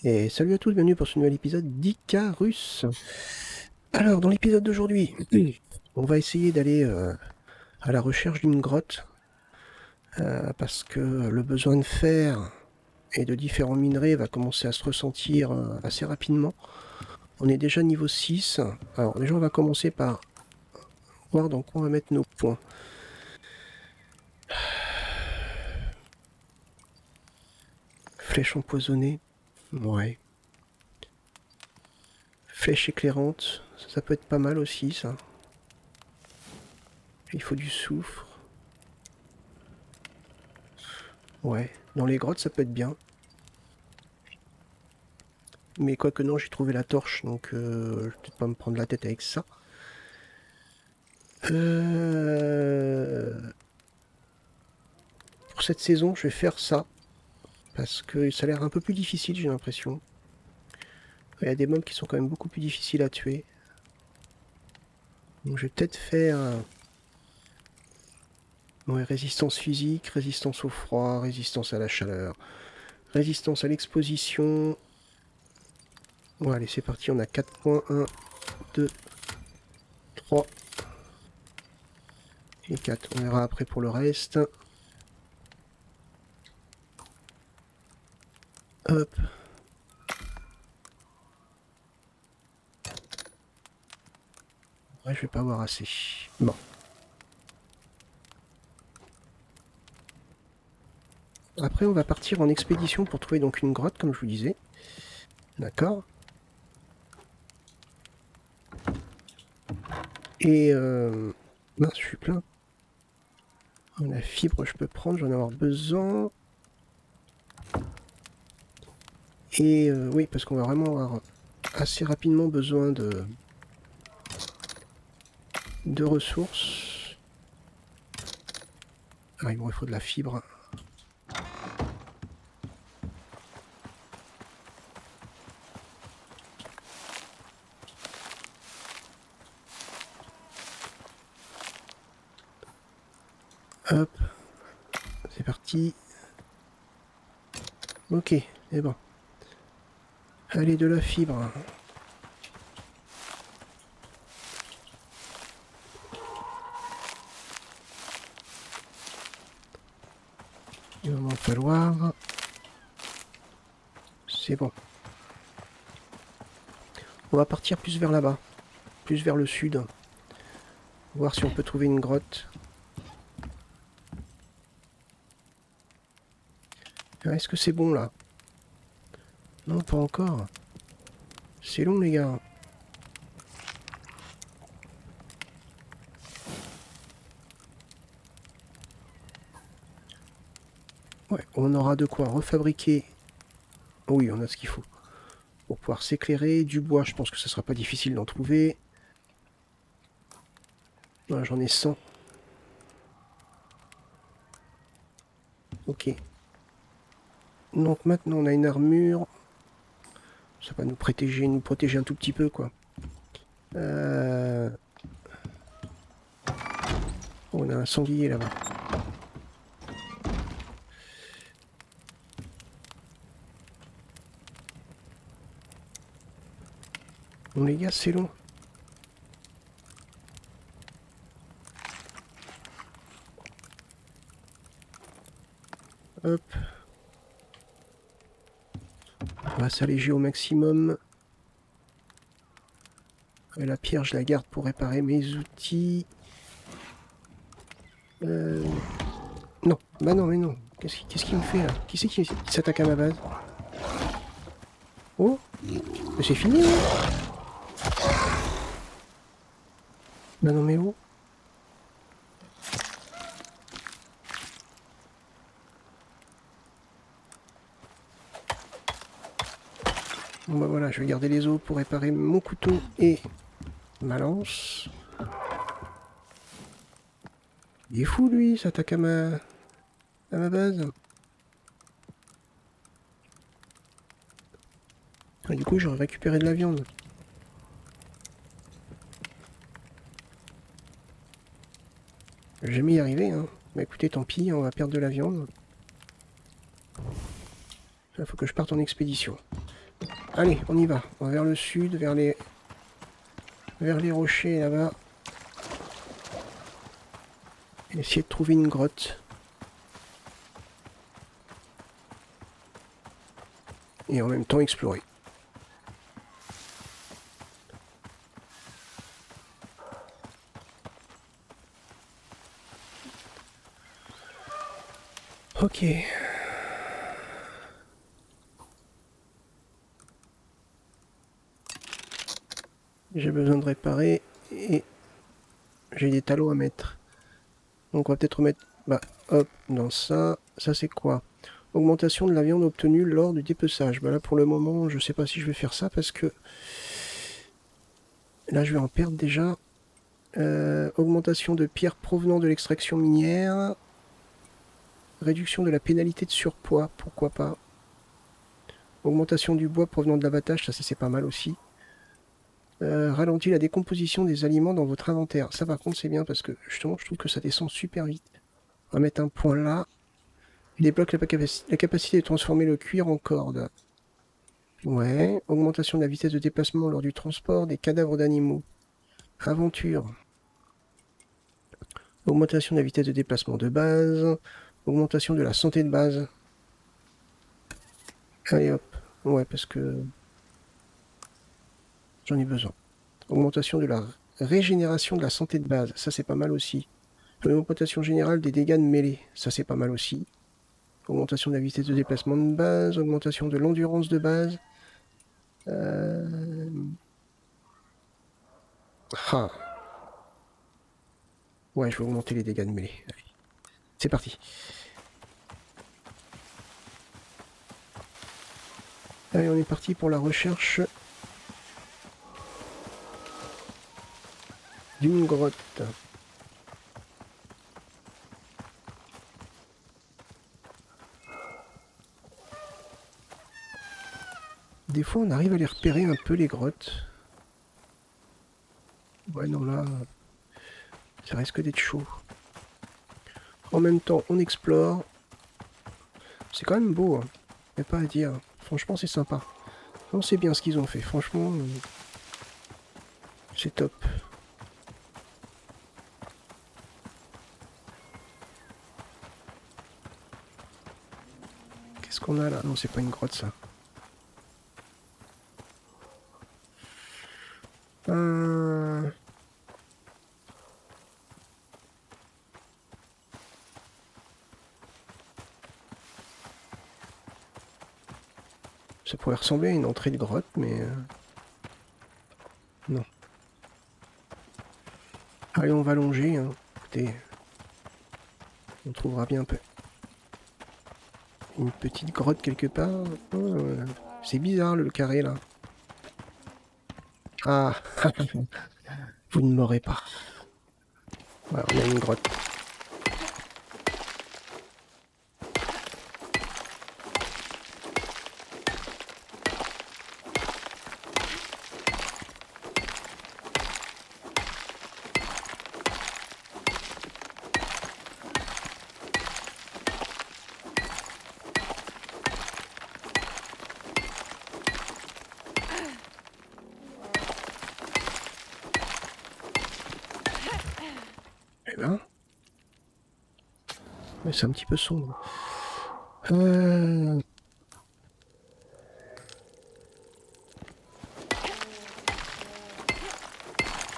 Et salut à tous, bienvenue pour ce nouvel épisode d'Icarus. Alors, dans l'épisode d'aujourd'hui, on va essayer d'aller à la recherche d'une grotte, parce que le besoin de fer et de différents minerais va commencer à se ressentir assez rapidement. On est déjà niveau 6. Alors déjà, on va commencer par voir dans quoi on va mettre nos points. Flèche empoisonnée, ouais. Flèche éclairante, ça peut être pas mal aussi, ça. Il faut du soufre. Ouais, dans les grottes, ça peut être bien. Mais quoique non, j'ai trouvé la torche, donc je vais peut-être pas me prendre la tête avec ça. Pour cette saison, je vais faire ça. Parce que ça a l'air un peu plus difficile, j'ai l'impression. Il y a des mobs qui sont quand même beaucoup plus difficiles à tuer. Donc je vais peut-être faire... ouais, résistance physique, résistance au froid, résistance à la chaleur, résistance à l'exposition. Bon allez, c'est parti, on a 4 points. 1, 2, 3 et 4. On verra après pour le reste. Hop. Ouais, je vais pas avoir assez. Bon. Après, on va partir en expédition pour trouver donc une grotte, comme je vous disais. D'accord. Et... mince, je suis plein. La fibre, je peux prendre, j'en ai avoir besoin. Et oui, parce qu'on va vraiment avoir assez rapidement besoin de ressources. Ah, il me faut de la fibre. Hop. C'est parti. Ok, c'est bon. Allez, de la fibre. Il va m'en falloir. C'est bon. On va partir plus vers là-bas. Plus vers le sud. Voir si on peut trouver une grotte. Ah, est-ce que c'est bon là? Non, pas encore. C'est long les gars. Ouais, on aura de quoi refabriquer. Oh oui, on a ce qu'il faut. Pour pouvoir s'éclairer. Du bois, je pense que ce sera pas difficile d'en trouver. Ouais, j'en ai 100. Ok. Donc maintenant on a une armure. Ça va nous protéger un tout petit peu quoi. On a un sanglier là-bas. Bon les gars, c'est long. Hop. On va s'alléger au maximum. La pierre, je la garde pour réparer mes outils. Non, bah non, mais non. Qu'est-ce qu'il me fait là? Qui c'est qui s'attaque à ma base? Oh, mais c'est fini, hein? Bah non, mais oh. Bon bah voilà, je vais garder les os pour réparer mon couteau et ma lance. Il est fou lui, il s'attaque à ma base. Ah, du coup, j'aurais récupéré de la viande. Je vais jamais y arriver, hein. Bah écoutez, tant pis, on va perdre de la viande. Il faut que je parte en expédition. Allez, on y va. On va vers le sud, vers les rochers là-bas. Essayer de trouver une grotte. Et en même temps explorer. Ok. J'ai besoin de réparer et j'ai des talons à mettre. Donc on va peut-être remettre, bah hop, dans ça. Ça c'est quoi? Augmentation de la viande obtenue lors du dépeçage. Bah là pour le moment je sais pas si je vais faire ça parce que là je vais en perdre déjà. Augmentation de pierres provenant de l'extraction minière. Réduction de la pénalité de surpoids, pourquoi pas. Augmentation du bois provenant de l'abattage, ça c'est pas mal aussi. Ralentit la décomposition des aliments dans votre inventaire. Ça par contre c'est bien parce que justement je trouve que ça descend super vite. On va mettre un point là. Il débloque la capacité de transformer le cuir en corde. Ouais. Augmentation de la vitesse de déplacement lors du transport des cadavres d'animaux. Aventure. Augmentation de la vitesse de déplacement de base. Augmentation de la santé de base. Allez hop. Ouais, parce que j'en ai besoin. Augmentation de la régénération de la santé de base. Ça, c'est pas mal aussi. Augmentation générale des dégâts de mêlée. Ça, c'est pas mal aussi. Augmentation de la vitesse de déplacement de base. Augmentation de l'endurance de base. Ah. Ouais, je vais augmenter les dégâts de mêlée. Allez. C'est parti. Allez, on est parti pour la recherche d'une grotte. Des fois, on arrive à les repérer un peu, les grottes. Ouais, non, là, ça risque d'être chaud. En même temps, on explore. C'est quand même beau, hein. Y a pas à dire. Franchement, c'est sympa. On sait bien ce qu'ils ont fait. Franchement, c'est top. Qu'est-ce qu'on a là? Non, c'est pas une grotte, ça. Ça pourrait ressembler à une entrée de grotte, mais... non. Allez, on va longer. Hein. Écoutez, on trouvera bien un peu. Une petite grotte quelque part. Oh, c'est bizarre, le carré, là. Ah, vous ne m'aurez pas. Voilà, on a une grotte. Eh ben... mais c'est un petit peu sombre.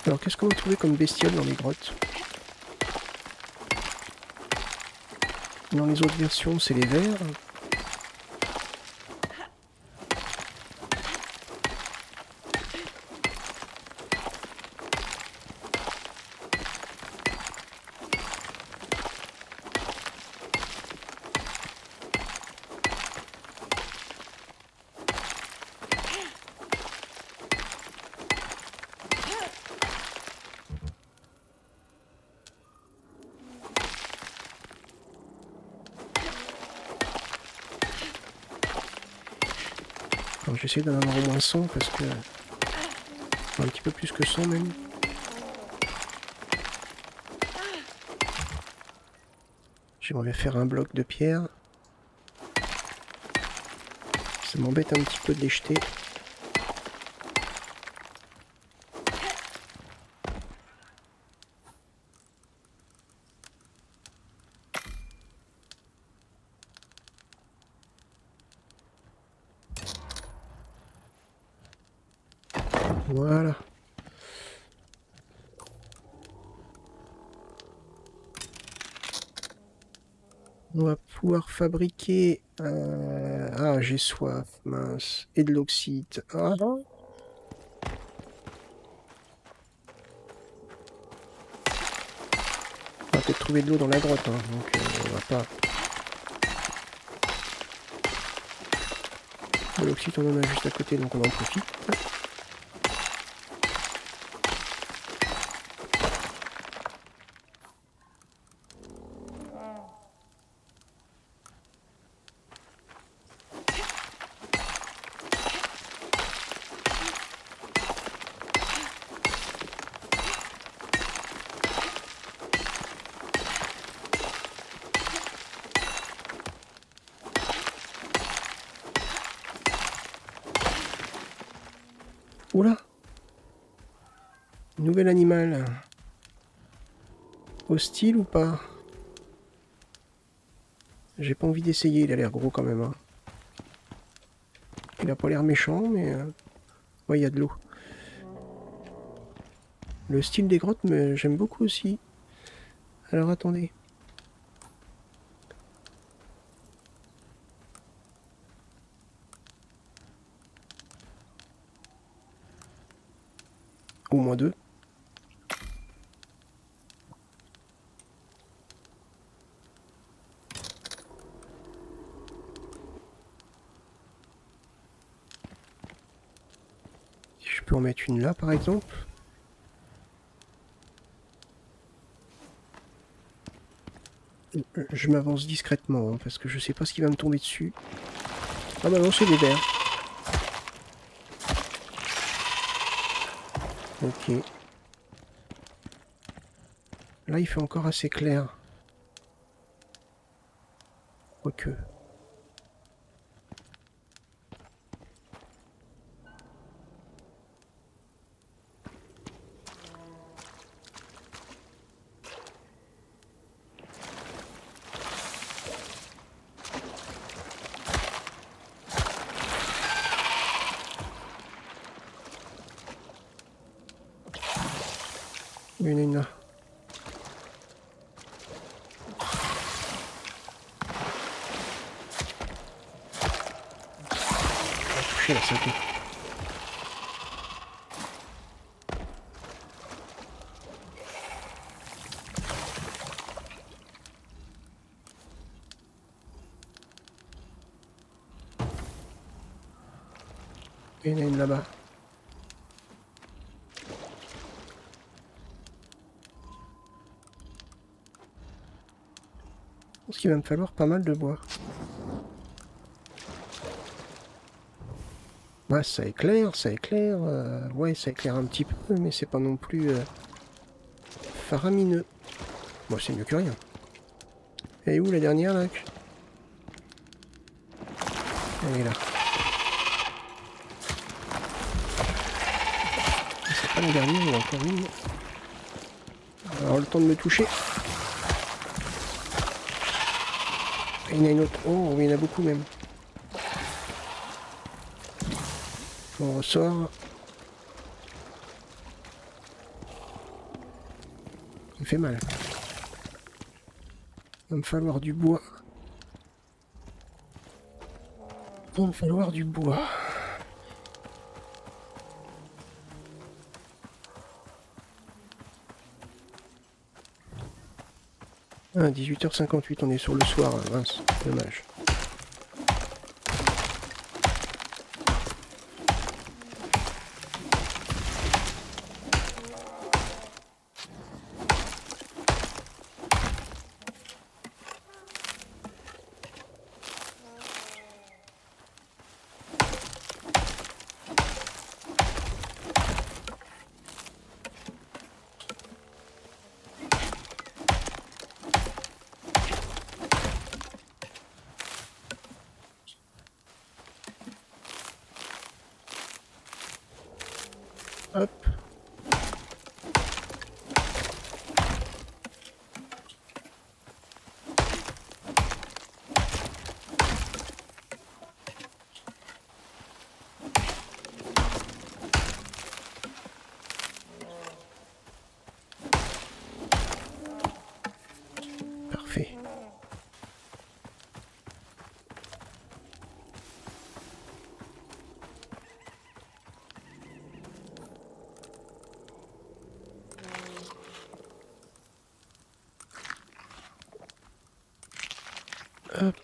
Alors, qu'est-ce qu'on va trouver comme bestiole dans les grottes? Dans les autres versions, c'est les vers. Alors, j'essaie d'en avoir au moins 100 parce que... un petit peu plus que 100 même. J'aimerais faire un bloc de pierre. Ça m'embête un petit peu de les jeter. Voilà. On va pouvoir fabriquer... Ah, j'ai soif, mince. Et de l'oxyde. Ah. On va peut-être trouver de l'eau dans la grotte, hein, donc on va pas... De l'oxyde, on en a juste à côté, donc on en profite. Oula! Nouvel animal. Hostile ou pas? J'ai pas envie d'essayer, il a l'air gros quand même. Hein. Il a pas l'air méchant, mais... Ouais, il y a de l'eau. Le style des grottes, j'aime beaucoup aussi. Alors attendez. Au moins 2. Si je peux en mettre une là, par exemple. Je m'avance discrètement, hein, parce que je sais pas ce qui va me tomber dessus. Ah bah non, c'est des vers. Ok. Là, il fait encore assez clair. Quoique... Il y en a une là. On va toucher la saleté. Il y en a une là-bas. Je pense qu'il va me falloir pas mal de bois. Ouais, ça éclaire, ça éclaire. Ouais, ça éclaire un petit peu, mais c'est pas non plus faramineux. Bon, c'est mieux que rien. Elle est où la dernière là? Elle est là. C'est pas la dernière, il y en a encore une. Alors le temps de me toucher. Et il y en a une autre. Oh, il y en a beaucoup même. On ressort. Ça me fait mal. Il va me falloir du bois. Il va me falloir du bois. Ah, 18h58, on est sur le soir, hein, mince, dommage. Hop. Hop.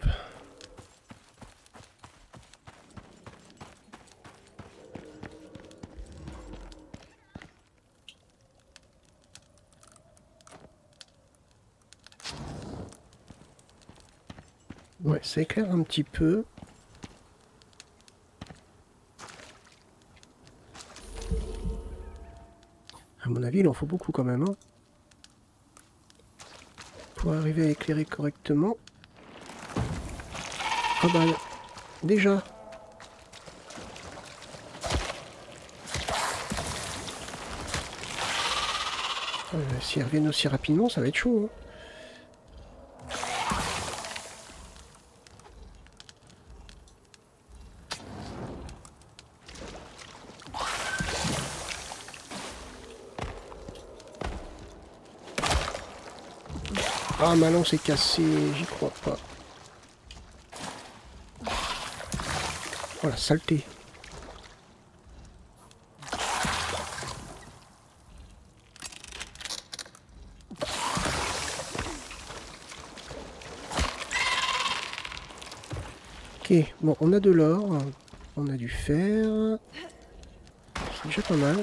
Ouais, ça éclaire un petit peu. À mon avis, il en faut beaucoup quand même. Hein, pour arriver à éclairer correctement. Ah bah, déjà. Si elles reviennent aussi rapidement, ça va être chaud. Hein. Ah, ma lance est cassée, j'y crois pas. Oh la saleté. Ok, bon, on a de l'or, on a du fer. C'est déjà pas mal.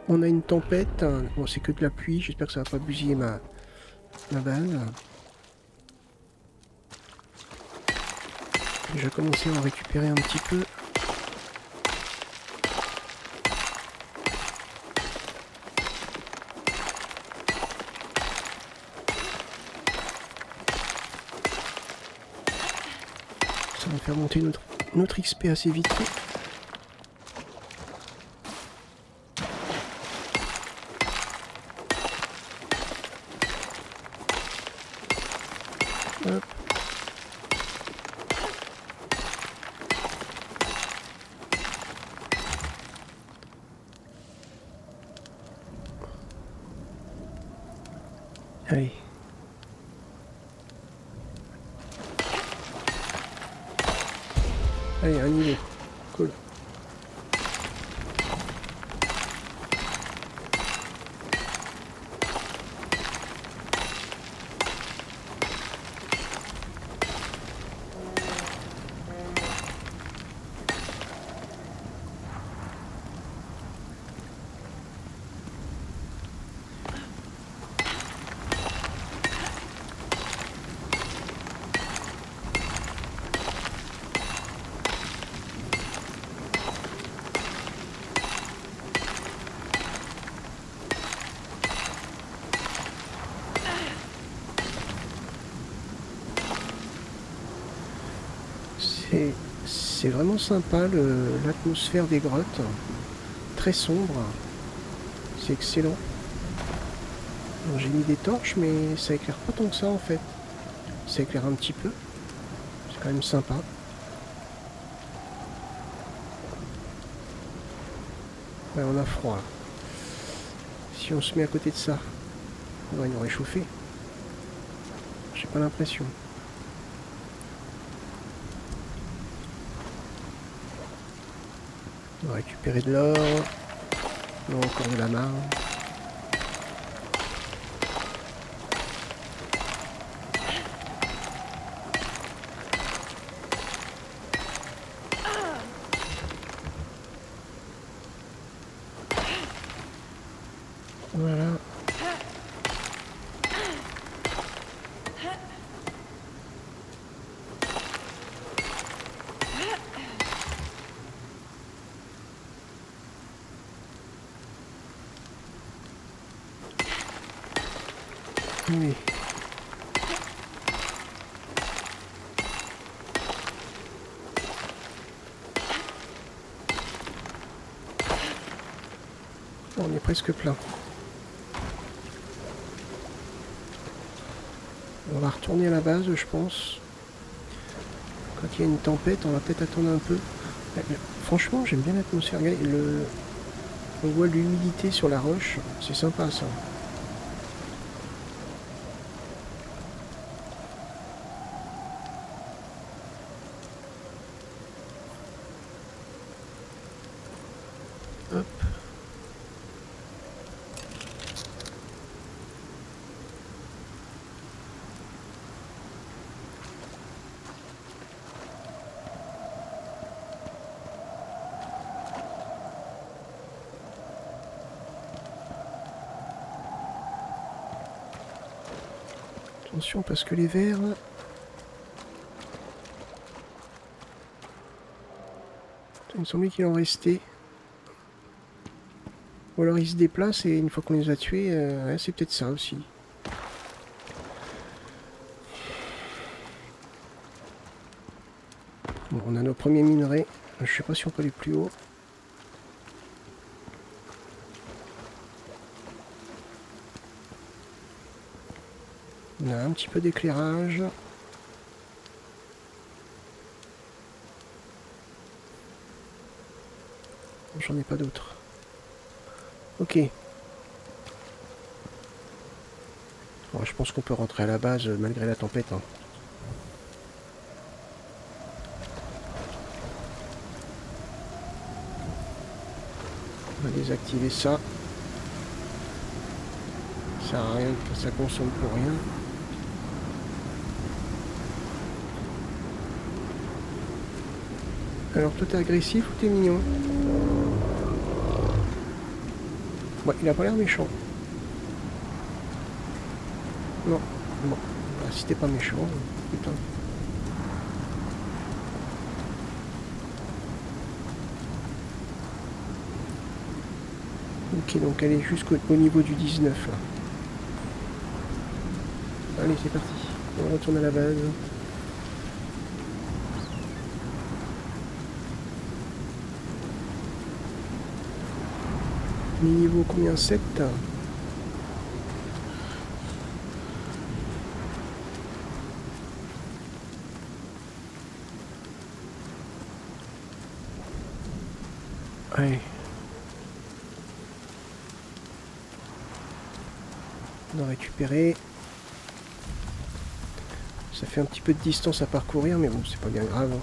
On a une tempête. Bon, c'est que de la pluie, j'espère que ça va pas bousiller ma base. J'ai commencé à en récupérer un petit peu. Ça va faire monter notre XP assez vite. Hop. Allez. Allez, un niveau. Cool. C'est vraiment sympa l'atmosphère des grottes. Très sombre. C'est excellent. J'ai mis des torches, mais ça éclaire pas tant que ça en fait. Ça éclaire un petit peu. C'est quand même sympa. Ouais, on a froid. Si on se met à côté de ça, on va nous réchauffer. J'ai pas l'impression. On va récupérer de l'or. Non, encore de la marne. Voilà. Oui. On est presque plein. On va retourner à la base, je pense. Quand il y a une tempête, on va peut-être attendre un peu. Franchement, j'aime bien l'atmosphère. On voit l'humidité sur la roche. C'est sympa, ça. Hop. Attention parce que les vers... Il me semblait qu'il en restait. Ou alors ils se déplacent et une fois qu'on les a tués, ouais, c'est peut-être ça aussi. Bon, on a nos premiers minerais. Je sais pas si on peut aller plus haut. On a un petit peu d'éclairage. J'en ai pas d'autres. Ok. Bon, je pense qu'on peut rentrer à la base malgré la tempête. Hein. On va désactiver ça. Ça sert à rien, ça consomme pour rien. Alors toi t'es agressif ou t'es mignon? Ouais, il a pas l'air méchant. Non. Bon. Bah, si t'es pas méchant, putain. Ok, donc elle est jusqu'au niveau du 19 là. Allez, c'est parti. On retourne à la base. Niveau combien? 7? Allez. On a récupéré. Ça fait un petit peu de distance à parcourir, mais bon, c'est pas bien grave. Hein.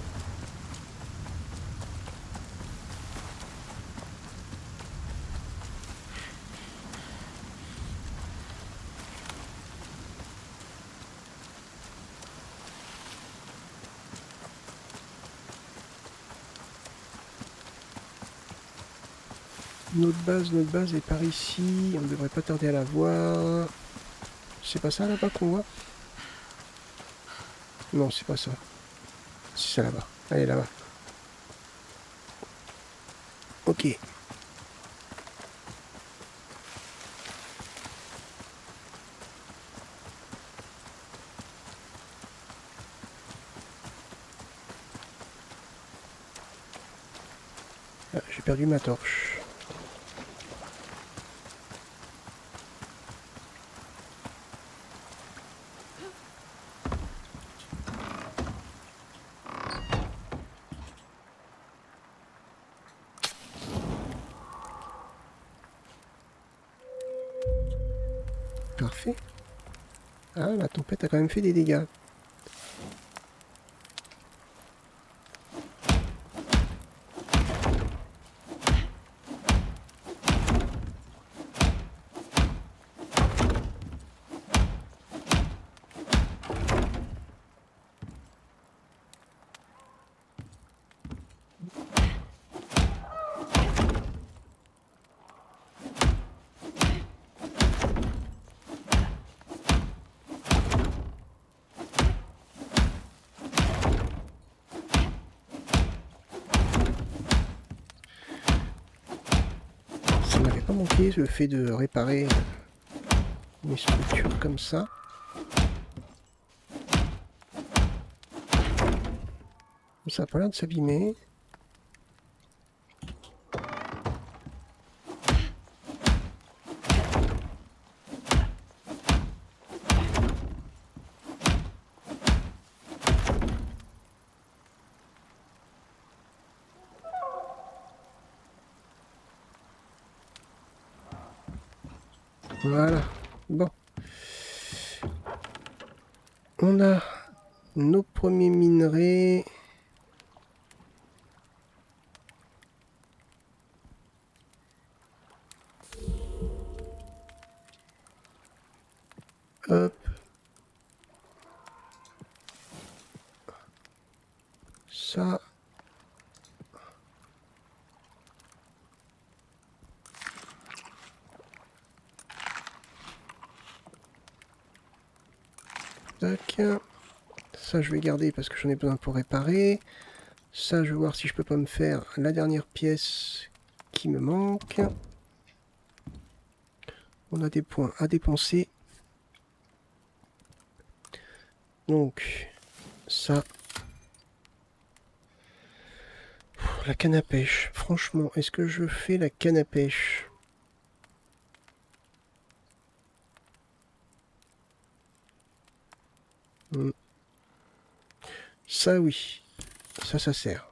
Notre base est par ici. On ne devrait pas tarder à la voir. C'est pas ça là-bas qu'on voit? Non, c'est pas ça. C'est ça là-bas. Allez, là-bas. Ok. Ah, j'ai perdu ma torche. Parfait. Ah, la tempête a quand même fait des dégâts. Ça m'avait pas manqué le fait de réparer mes structures comme ça. Ça a pas l'air de s'abîmer. Voilà. Bon. On a nos premiers minerais. Hop. Ça. Tac. Ça, je vais garder parce que j'en ai besoin pour réparer. Ça, je vais voir si je peux pas me faire la dernière pièce qui me manque. On a des points à dépenser. Donc, ça. La canne à pêche. Franchement, est-ce que je fais la canne à pêche? Ça, oui. Ça sert.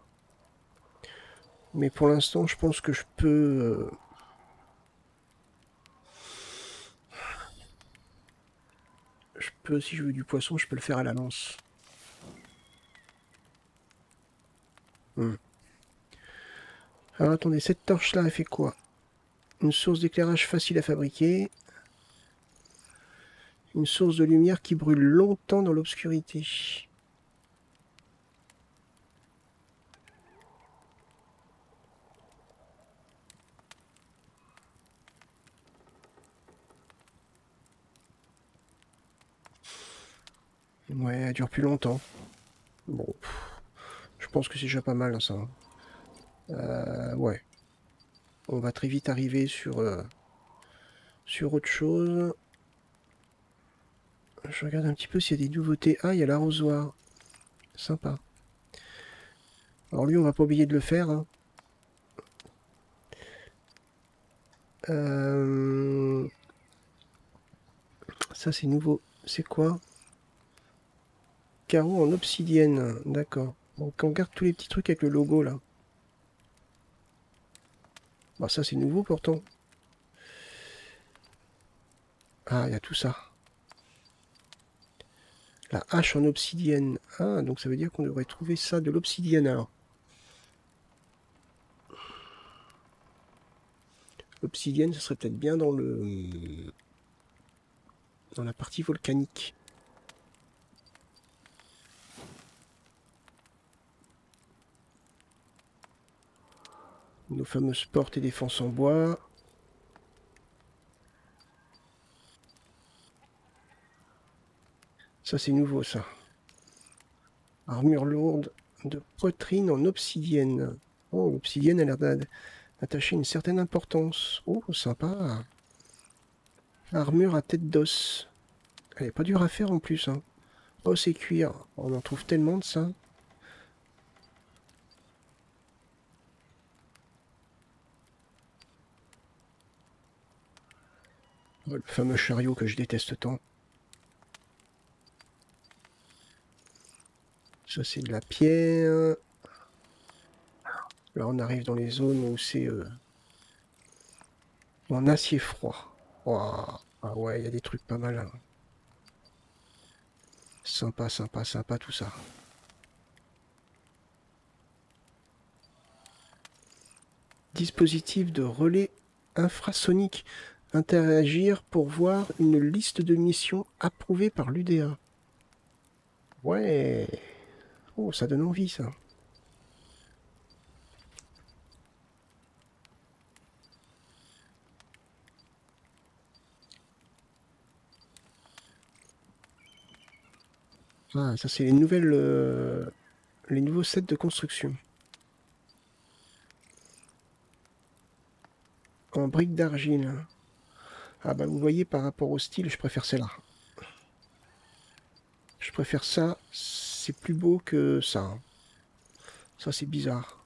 Mais pour l'instant, je pense que je peux... Je peux, si je veux du poisson, je peux le faire à la lance. Alors attendez, cette torche-là, elle fait quoi? Une source d'éclairage facile à fabriquer. Une source de lumière qui brûle longtemps dans l'obscurité. Ouais, elle dure plus longtemps. Bon, je pense que c'est déjà pas mal, hein, ça. Ouais. On va très vite arriver sur autre chose. Je regarde un petit peu s'il y a des nouveautés. Ah, il y a l'arrosoir. Sympa. Alors lui, on va pas oublier de le faire. Hein. Ça, c'est nouveau. C'est quoi? Carreau en obsidienne. D'accord. Donc on garde tous les petits trucs avec le logo, là. Bah ça, c'est nouveau, pourtant. Ah, il y a tout ça. La hache en obsidienne. Ah, donc ça veut dire qu'on devrait trouver ça de l'obsidienne, alors. L'obsidienne, ce serait peut-être bien dans la partie volcanique. Nos fameuses portes et défenses en bois. Ça, c'est nouveau, ça. Armure lourde de poitrine en obsidienne. Oh, l'obsidienne a l'air d'attacher une certaine importance. Oh, sympa. Armure à tête d'os. Elle est pas dure à faire en plus. Hein. Os et cuir. On en trouve tellement de ça. Oh, le fameux chariot que je déteste tant. Ça, c'est de la pierre. Là, on arrive dans les zones où c'est en acier froid. Wow. Ah ouais, il y a des trucs pas mal. Hein. Sympa, sympa, sympa tout ça. Dispositif de relais infrasonique. Interagir pour voir une liste de missions approuvée par l'UDA. Ouais. Oh, ça donne envie, ça. Ah, ça, c'est les les nouveaux sets de construction. En briques d'argile. Ah bah, vous voyez, par rapport au style, je préfère celle-là. Je préfère ça. C'est plus beau que ça. Hein. Ça, c'est bizarre.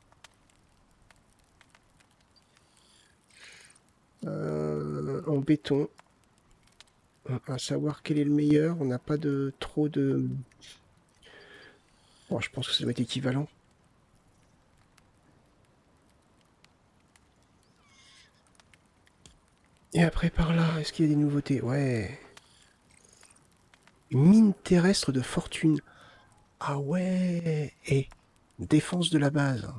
En béton. À savoir quel est le meilleur. On n'a pas de trop de... Bon, je pense que ça doit être équivalent. Et après, par là, est-ce qu'il y a des nouveautés? Ouais. Mine terrestre de fortune. Ah ouais. Et défense de la base.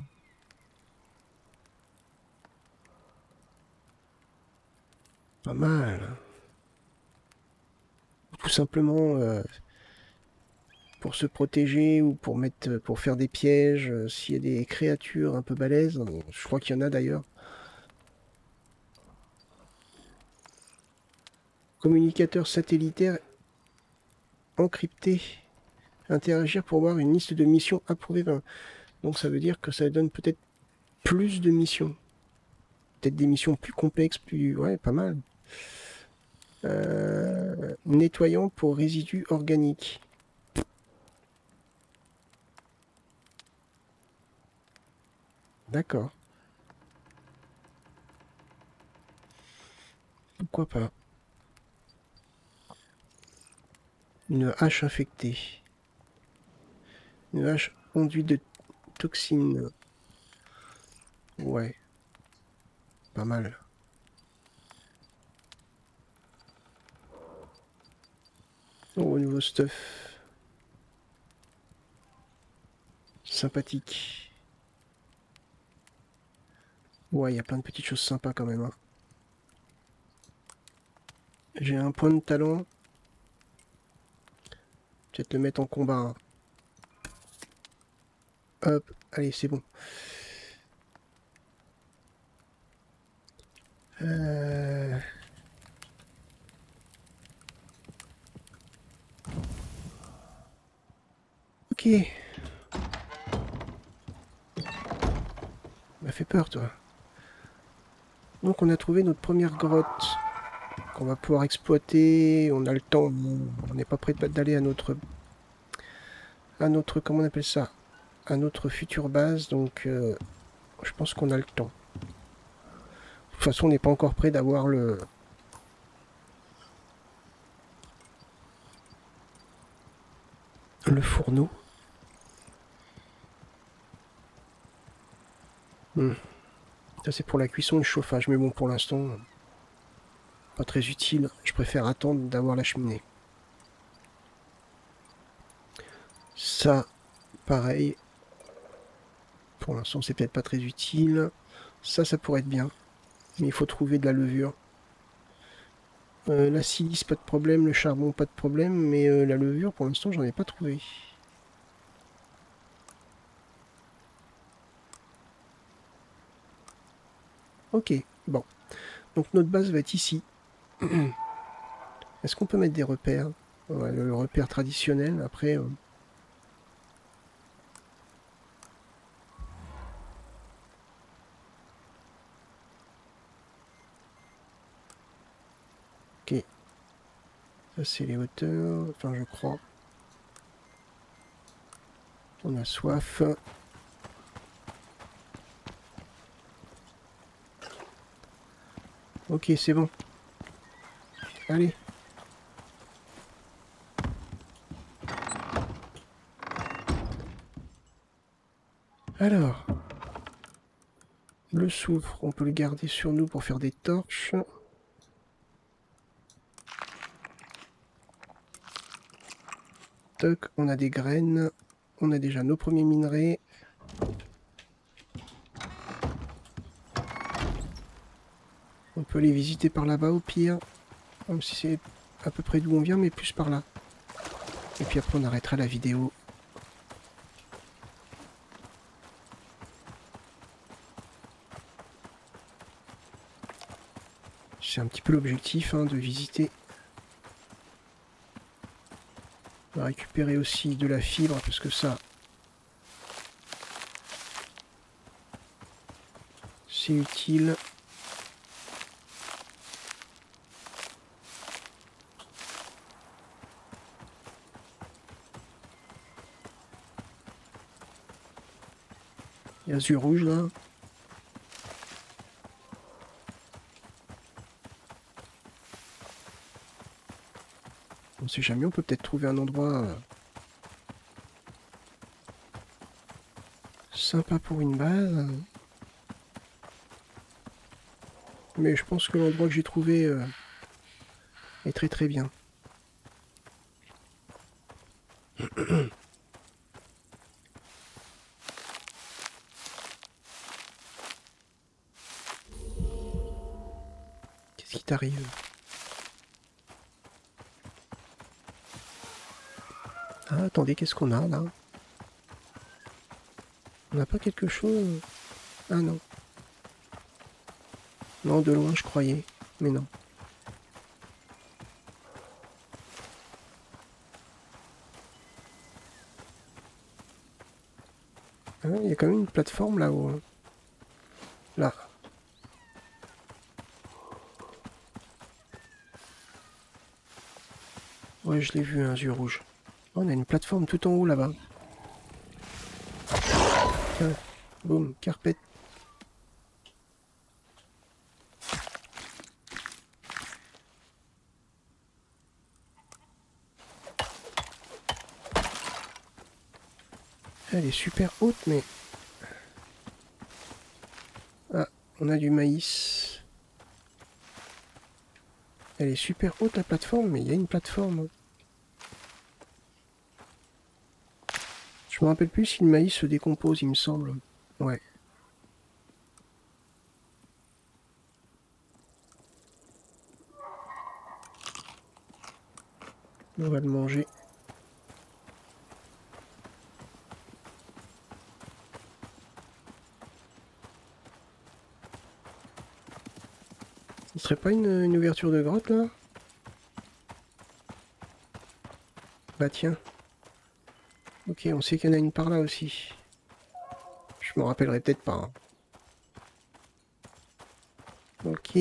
Pas mal. Tout simplement pour se protéger ou pour faire des pièges. S'il y a des créatures un peu balèzes, je crois qu'il y en a d'ailleurs. Communicateur satellitaire encrypté. Interagir pour voir une liste de missions approuvées. Donc ça veut dire que ça donne peut-être plus de missions. Peut-être des missions plus complexes, plus... Ouais, pas mal. Nettoyant pour résidus organiques. D'accord. Pourquoi pas. Une hache infectée. Une hache enduite de toxines. Ouais. Pas mal. Oh, nouveau stuff. Sympathique. Ouais, il y a plein de petites choses sympas quand même. Hein. J'ai un point de talent. Peut-être le mettre en combat. Hein. Hop, allez, c'est bon. Ok. M'a fait peur, toi. Donc on a trouvé notre première grotte qu'on va pouvoir exploiter. On a le temps. On n'est pas prêt d'aller à notre, comment on appelle ça, à notre future base. Donc je pense qu'on a le temps. De toute façon, on n'est pas encore prêt d'avoir le fourneau. Ça c'est pour la cuisson et le chauffage, mais bon pour l'instant, pas très utile. Je préfère attendre d'avoir la cheminée. Ça, pareil. Pour l'instant, c'est peut-être pas très utile. Ça pourrait être bien. Mais il faut trouver de la levure. La silice, pas de problème. Le charbon, pas de problème. Mais la levure, pour l'instant, j'en ai pas trouvé. Ok, bon. Donc notre base va être ici. Est-ce qu'on peut mettre des repères? Ouais, le repère traditionnel, après... Ok. Ça, c'est les hauteurs. Enfin, je crois. On a soif. Ok, c'est bon. Allez. Alors. Le soufre, on peut le garder sur nous pour faire des torches. Toc, on a des graines. On a déjà nos premiers minerais. On peut les visiter par là-bas au pire. Même si c'est à peu près d'où on vient, mais plus par là. Et puis après on arrêtera la vidéo. C'est un petit peu l'objectif hein, de visiter. On va récupérer aussi de la fibre parce que ça... c'est utile. Il y a ce rouge là. On sait jamais, on peut peut-être trouver un endroit sympa pour une base. Mais je pense que l'endroit que j'ai trouvé est très très bien. Qu'est-ce qui t'arrive? Ah, attendez, qu'est-ce qu'on a là? On n'a pas quelque chose? Ah non. Non, de loin je croyais. Mais non. Hein, il y a quand même une plateforme là-haut. Là. Ouais, je l'ai vu, un yeux rouge. Oh, on a une plateforme tout en haut là-bas. Tiens, boum, carpette. Elle est super haute, mais... Ah, on a du maïs. Elle est super haute la plateforme, mais il y a une plateforme. Je me rappelle plus si le maïs se décompose, il me semble. Ouais. On va le manger. Ce serait pas une ouverture de grotte là? Bah tiens. Ok, on sait qu'il y en a une par là aussi. Je me rappellerai peut-être pas. Hein. Ok.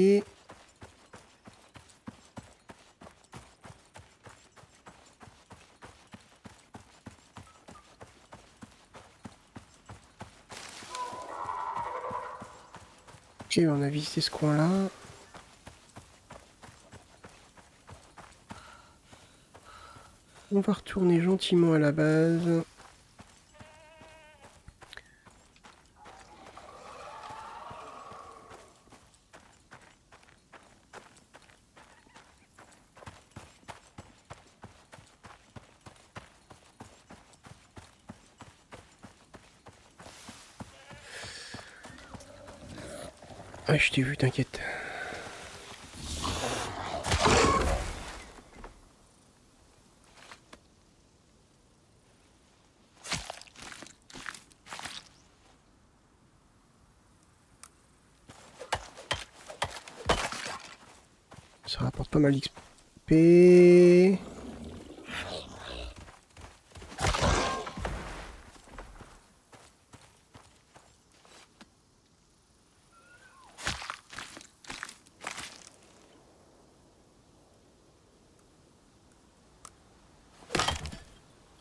Ok, on a visité ce coin-là. On va retourner gentiment à la base. Ah, je t'ai vu, t'inquiète. Ça rapporte pas mal d'XP.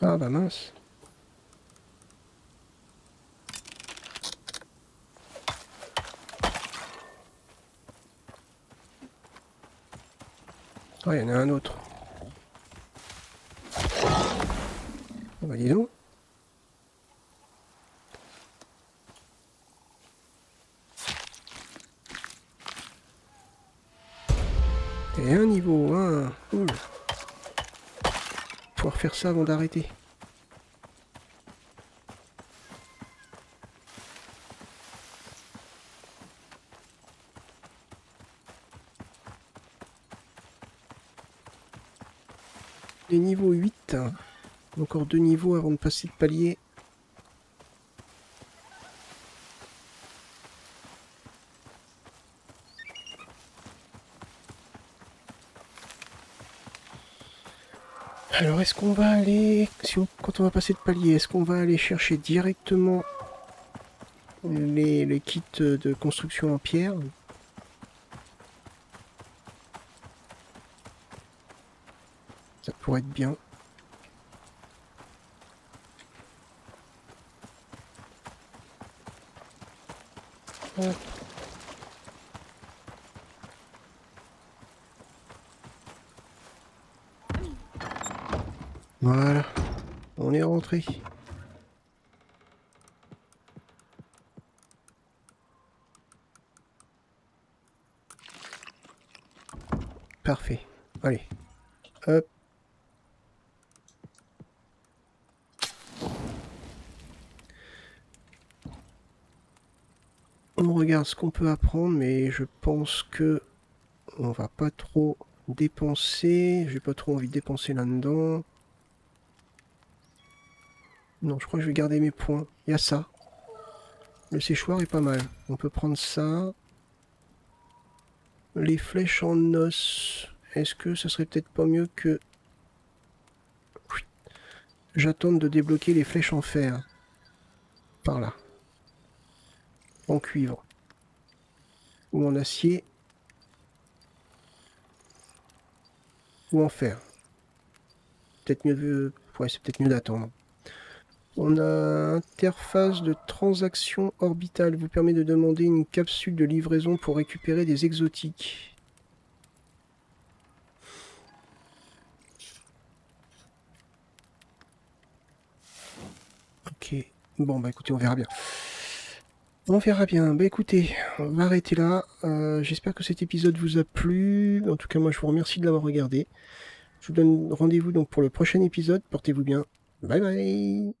Ah bah mince. Ah, il y en a un autre. Ah bah dis donc. Et un niveau 1. Cool. Pouvoir faire ça avant d'arrêter. Les niveaux 8. Encore 2 niveaux avant de passer le palier. Alors est-ce qu'on va aller... Quand on va passer le palier, est-ce qu'on va aller chercher directement les kits de construction en pierre? Ça pourrait être bien. Hop. Voilà, on est rentré. Parfait. Allez. Hop. On regarde ce qu'on peut apprendre, mais je pense que on va pas trop dépenser. J'ai pas trop envie de dépenser là-dedans. Non, je crois que je vais garder mes points. Il y a ça. Le séchoir est pas mal. On peut prendre ça. Les flèches en os. Est-ce que ça serait peut-être pas mieux que... J'attende de débloquer les flèches en fer. par là. En cuivre. Ou en acier. Ou en fer. Peut-être mieux... Ouais, c'est peut-être mieux d'attendre. On a interface de transaction orbitale. Vous permet de demander une capsule de livraison pour récupérer des exotiques. Ok. Bon, bah écoutez, on verra bien. On verra bien. Bah écoutez, on va arrêter là. J'espère que cet épisode vous a plu. En tout cas, moi, je vous remercie de l'avoir regardé. Je vous donne rendez-vous donc pour le prochain épisode. Portez-vous bien. Bye bye.